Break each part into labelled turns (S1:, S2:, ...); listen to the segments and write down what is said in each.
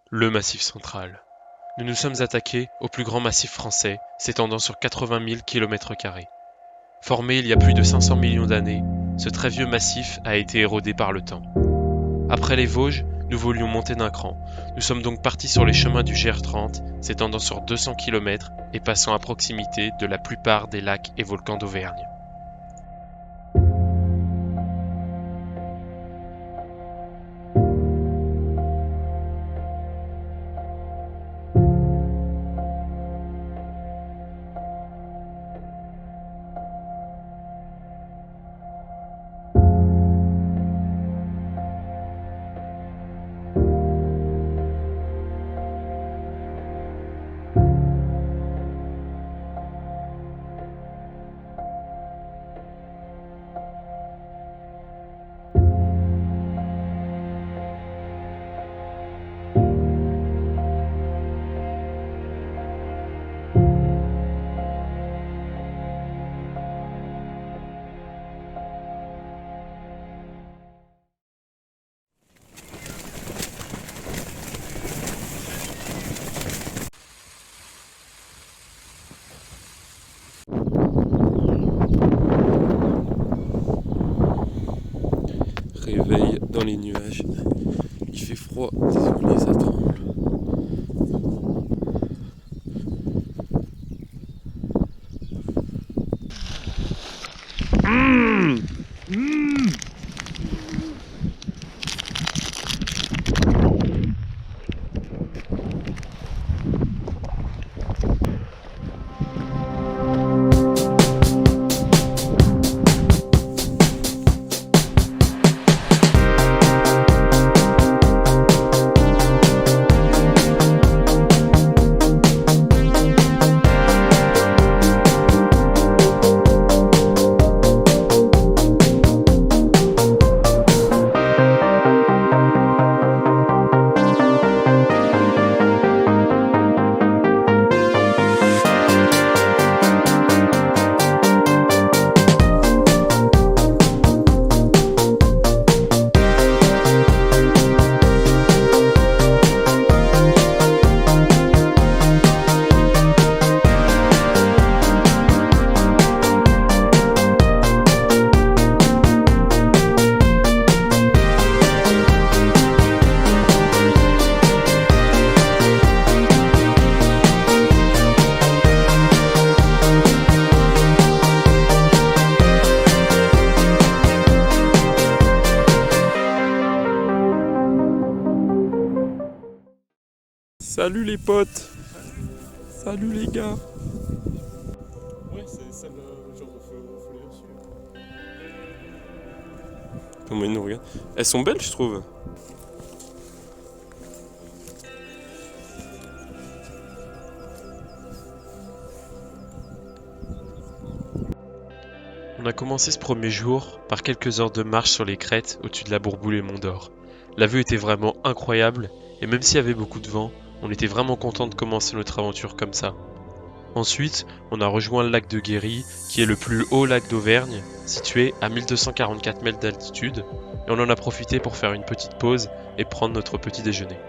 S1: Le Massif central. Nous nous sommes attaqués au plus grand massif français, s'étendant sur 80 000 km². Formé il y a plus de 500 millions d'années, ce très vieux massif a été érodé par le temps. Après les Vosges, nous voulions monter d'un cran. Nous sommes donc partis sur les chemins du GR30, s'étendant sur 200 km et passant à proximité de la plupart des lacs et volcans d'Auvergne.
S2: Réveil dans les nuages. Il fait froid, désolé, ça tremble. Salut les potes. Salut les gars.
S3: Ouais, c'est celle genre au feu dessus.
S2: Comment ils nous regardent. Elles sont belles, je trouve.
S1: On a commencé ce premier jour par quelques heures de marche sur les crêtes au-dessus de la Bourboule et le Mont d'Or. La vue était vraiment incroyable et même s'il y avait beaucoup de vent, on était vraiment content de commencer notre aventure comme ça. Ensuite, on a rejoint le lac de Guéry, qui est le plus haut lac d'Auvergne, situé à 1244 mètres d'altitude, et on en a profité pour faire une petite pause et prendre notre petit déjeuner.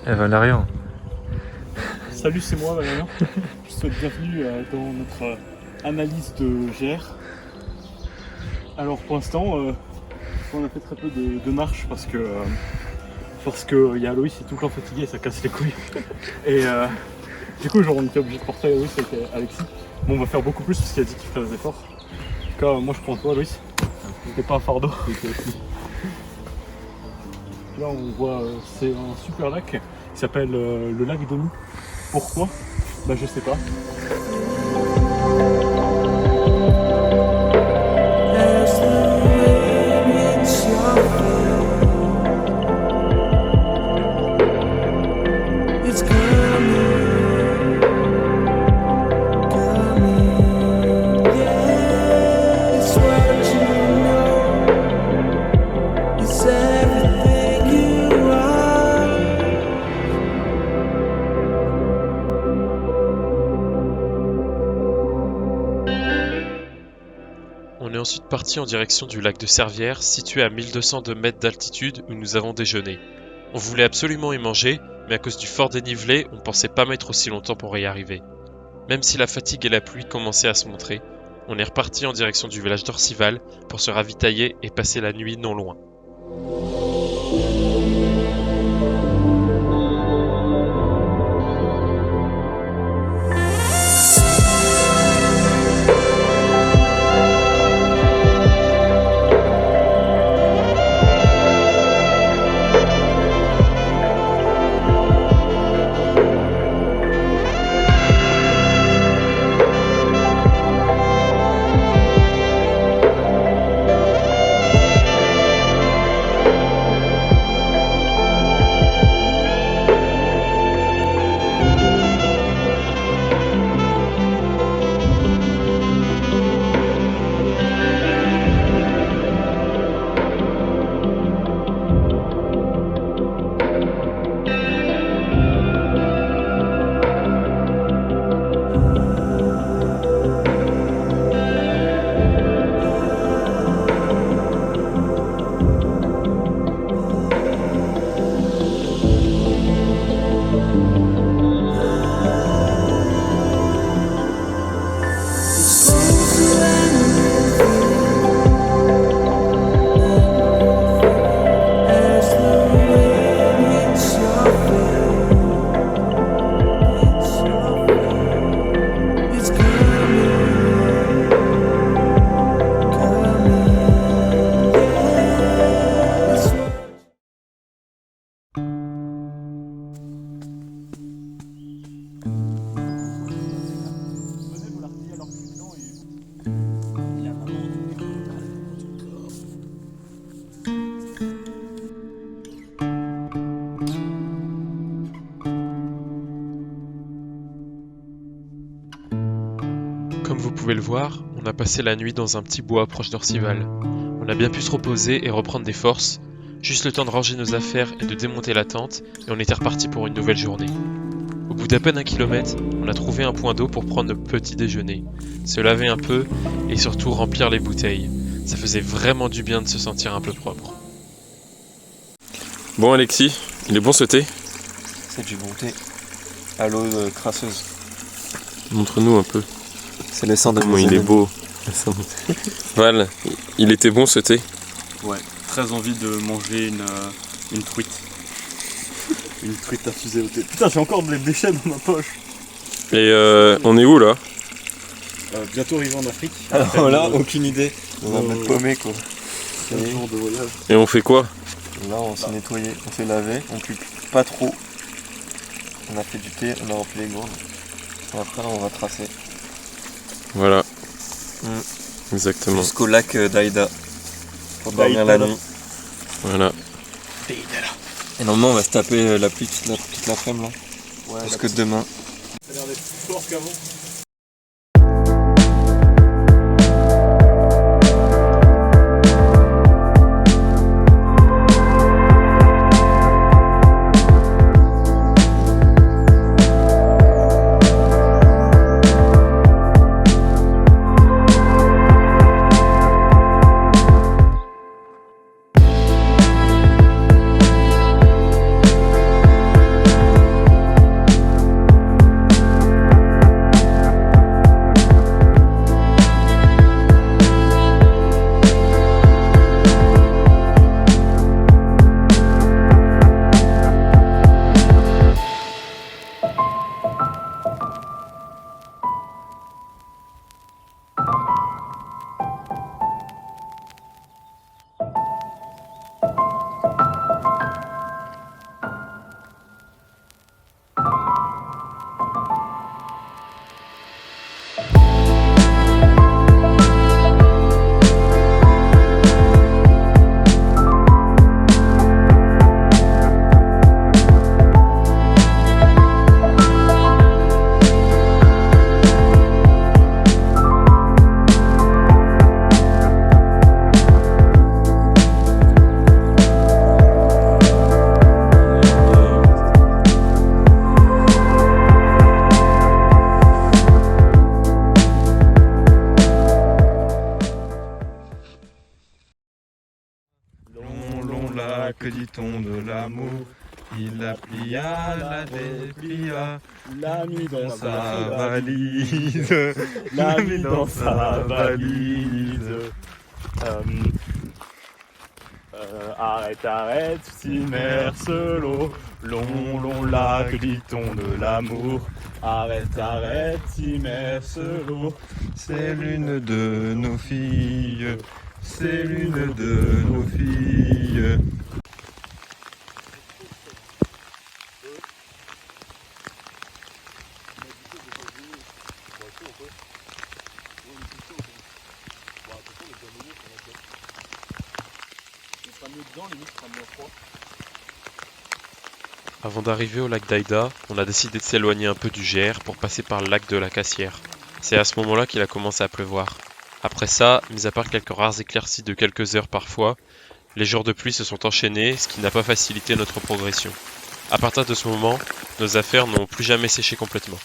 S4: Valérian.
S3: Salut, c'est moi Valérian. Je souhaite bienvenue dans notre analyse de GR. Alors pour l'instant, on a fait très peu de marche parce que y a Aloïs qui est tout le temps fatigué et ça casse les couilles. Et du coup, genre, on était obligé de porter Aloïs avec Alexis. Bon, on va faire beaucoup plus parce qu'il a dit qu'il ferait des efforts. En tout cas, moi je prends toi, Aloïs. T'es pas un fardeau. Là, on voit, c'est un super lac qui s'appelle le lac de Loup. Pourquoi? Bah, je sais pas.
S5: It's what you know.
S1: On est ensuite parti en direction du lac de Servières, situé à 1202 mètres d'altitude où nous avons déjeuné. On voulait absolument y manger, mais à cause du fort dénivelé, on pensait pas mettre aussi longtemps pour y arriver. Même si la fatigue et la pluie commençaient à se montrer, on est reparti en direction du village d'Orcival pour se ravitailler et passer la nuit non loin. Comme vous pouvez le voir, on a passé la nuit dans un petit bois proche d'Orcival. On a bien pu se reposer et reprendre des forces, juste le temps de ranger nos affaires et de démonter la tente, et on était reparti pour une nouvelle journée. Au bout d'à peine 1 kilomètre, on a trouvé un point d'eau pour prendre notre petit déjeuner, se laver un peu et surtout remplir les bouteilles. Ça faisait vraiment du bien de se sentir un peu propre.
S2: Bon Alexis, il est bon ce thé?
S4: C'est du bon thé. À l'eau crasseuse.
S2: Montre-nous un peu.
S4: C'est le sang de
S2: Comment il est beau. Val, il était bon ce thé?
S3: Ouais, très envie de manger une truite. Une truite infusée au thé. Putain, j'ai encore des déchets dans ma poche.
S2: Et on est où là?
S3: Bientôt arrivé en Afrique.
S4: Alors là, aucune idée. On va mettre paumé quoi.
S3: 15 jours de voyage.
S2: Et on fait quoi?
S4: Là, on s'est nettoyé, on s'est lavé, on pue pas trop. On a fait du thé, on a rempli les gourdes. Et après, on va tracer.
S2: Voilà. Exactement.
S4: Jusqu'au lac d'Aïda. Pour dormir la nuit.
S2: Voilà.
S4: Et normalement, on va se taper la pluie toute l'après-midi là.
S3: Ouais,
S4: Jusque demain.
S3: ça a l'air d'être plus fort qu'avant.
S5: que dit-on de l'amour? Il la plia, la déplia,
S3: l'a mis dans
S5: sa valise,
S3: l'a mis dans sa valise. Arrête, arrête, Marcelo, long lac, dit-on de l'amour. Arrête, arrête, Marcelo,
S5: c'est l'une de nos filles, c'est l'une de nos filles.
S1: Avant d'arriver au lac d'Aïda, on a décidé de s'éloigner un peu du GR pour passer par le lac de la Cassière. C'est à ce moment-là qu'il a commencé à pleuvoir. Après ça, mis à part quelques rares éclaircies de quelques heures parfois, les jours de pluie se sont enchaînés, ce qui n'a pas facilité notre progression. À partir de ce moment, nos affaires n'ont plus jamais séché complètement.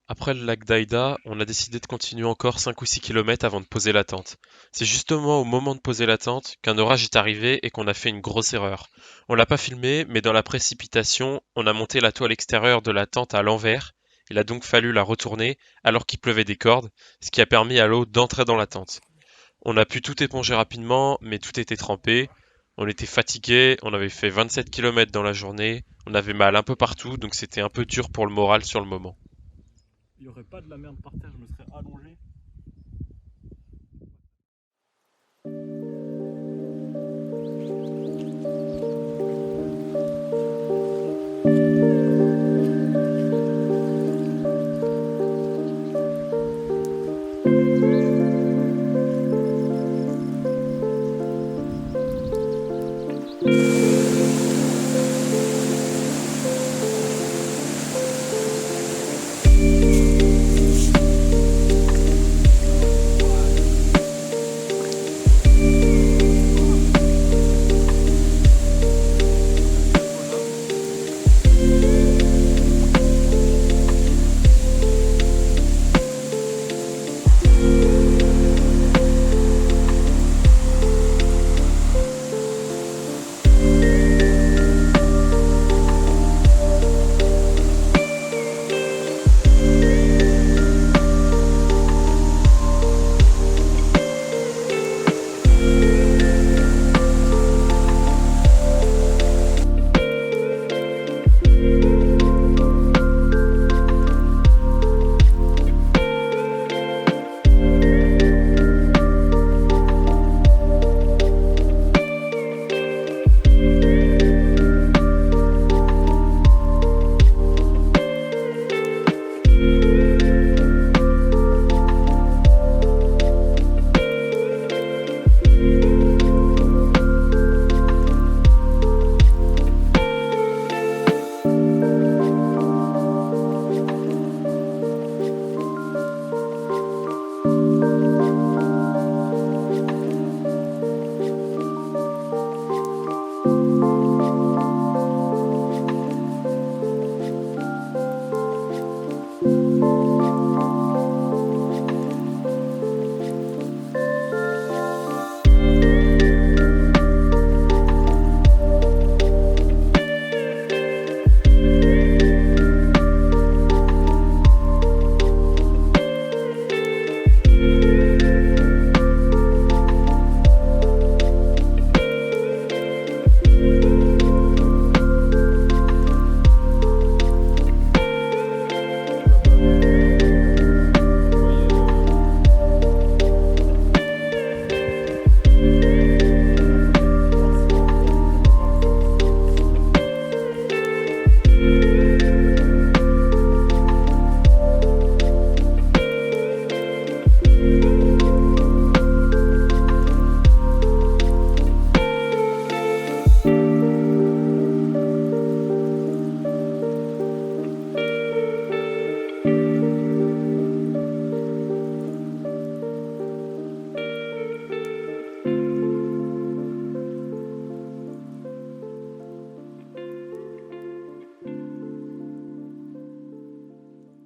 S1: Après le lac d'Aïda, on a décidé de continuer encore 5 ou 6 km avant de poser la tente. C'est justement au moment de poser la tente qu'un orage est arrivé et qu'on a fait une grosse erreur. On l'a pas filmé, mais dans la précipitation, on a monté la toile extérieure de la tente à l'envers. Il a donc fallu la retourner alors qu'il pleuvait des cordes, ce qui a permis à l'eau d'entrer dans la tente. On a pu tout éponger rapidement, mais tout était trempé. On était fatigué, on avait fait 27 km dans la journée, on avait mal un peu partout, donc c'était un peu dur pour le moral sur le moment.
S3: Il n'y aurait pas de la merde par terre, je me serais allongé.